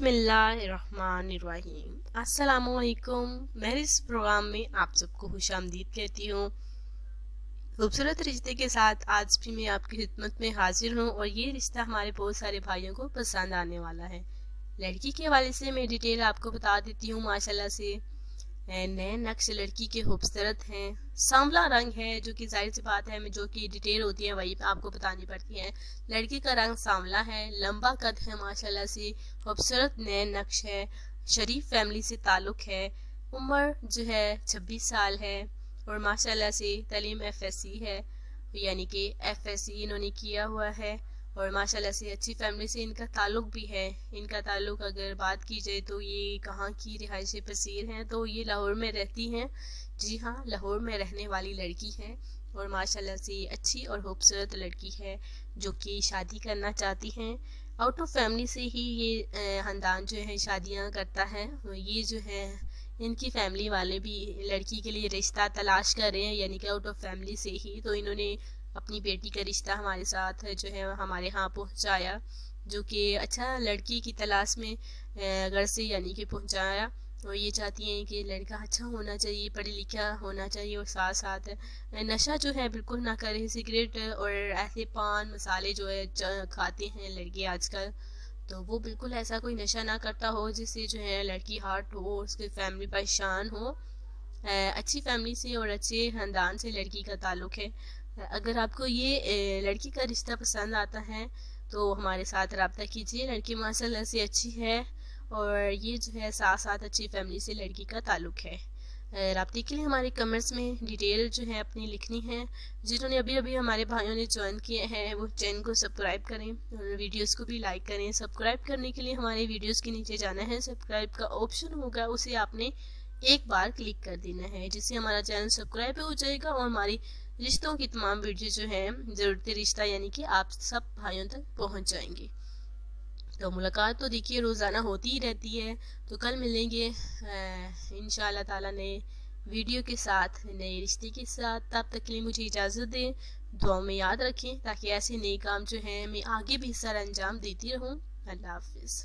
बिस्मिल्लाहिर्रहमानिर्रहीम। अस्सलामुअलैकुम। मेरे इस प्रोग्राम में आप सबको खुशामदीद कहती हूँ। खूबसूरत रिश्ते के साथ आज भी मैं आपकी खिदमत में हाजिर हूँ और ये रिश्ता हमारे बहुत सारे भाइयों को पसंद आने वाला है। लड़की के हवाले से मैं डिटेल आपको बता देती हूँ। माशाल्लाह से नए नक्श लड़की के खूबसूरत हैं, सांवला रंग है, जो कि जाहिर सी बात है जो कि डिटेल होती है वही आपको बतानी पड़ती है। लड़की का रंग सांवला है, लंबा कद है, माशाल्लाह से खूबसूरत नए नक्श है, शरीफ फैमिली से ताल्लुक है, उम्र जो है 26 साल है और माशाल्लाह से तालीम FSC है, यानी कि FSC इन्होंने किया हुआ है और माशाल्लाह से अच्छी फैमिली से इनका ताल्लुक भी है। इनका ताल्लुक अगर बात की जाए तो ये कहाँ की रिहायशी पसीर हैं, तो ये लाहौर में रहती हैं। जी हाँ, लाहौर में रहने वाली लड़की है और माशाल्लाह से अच्छी और खूबसूरत लड़की है जो कि शादी करना चाहती हैं। आउट ऑफ फैमिली से ही ये खानदान जो है शादियाँ करता है। ये जो है इनकी फैमिली वाले भी लड़की के लिए रिश्ता तलाश कर रहे हैं, यानी कि आउट ऑफ फैमिली से ही। तो इन्होंने अपनी बेटी का रिश्ता हमारे साथ जो है हमारे यहाँ पहुँचाया, जो कि अच्छा लड़की की तलाश में घर से यानी कि पहुँचाया। और ये चाहती हैं कि लड़का अच्छा होना चाहिए, पढ़ा लिखा होना चाहिए और साथ साथ नशा जो है बिल्कुल ना करे। सिगरेट और ऐसे पान मसाले जो है खाते हैं लड़के आजकल, तो वो बिल्कुल ऐसा कोई नशा ना करता हो जिससे जो है लड़की हार्ट हो, उसकी फैमिली परेशान हो। अच्छी फैमिली से और अच्छे खानदान से लड़की का ताल्लुक है। अगर आपको ये लड़की का रिश्ता पसंद आता है तो हमारे साथ रब्ता कीजिए। लड़की माशाल्लाह से अच्छी है और ये जो है साथ साथ अच्छी फैमिली से लड़की का ताल्लुक है। रब्ते के लिए हमारे कमेंट्स में डिटेल जो है अपनी लिखनी है। जिन्होंने अभी अभी हमारे भाइयों ने ज्वाइन किए हैं वो चैनल को सब्सक्राइब करें और वीडियोस को भी लाइक करें। सब्सक्राइब करने के लिए हमारे वीडियोस के नीचे जाना है, सब्सक्राइब का ऑप्शन होगा, उसे आपने एक बार क्लिक कर देना है, जिससे हमारा चैनल सब्सक्राइब हो जाएगा और हमारी रिश्तों की तमाम वीडियो जो है ज़रूरत रिश्ता यानी कि आप सब भाइयों तक पहुंच जाएंगे। तो मुलाकात तो देखिए रोज़ाना होती ही रहती है। तो कल मिलेंगे इंशाअल्लाह ताला नए वीडियो के साथ, नए रिश्ते के साथ। तब तक के लिए मुझे इजाज़त दें, दुआ में याद रखें ताकि ऐसे नए काम जो हैं मैं आगे भी सर अंजाम देती रहूं। अल्लाह हाफिज़।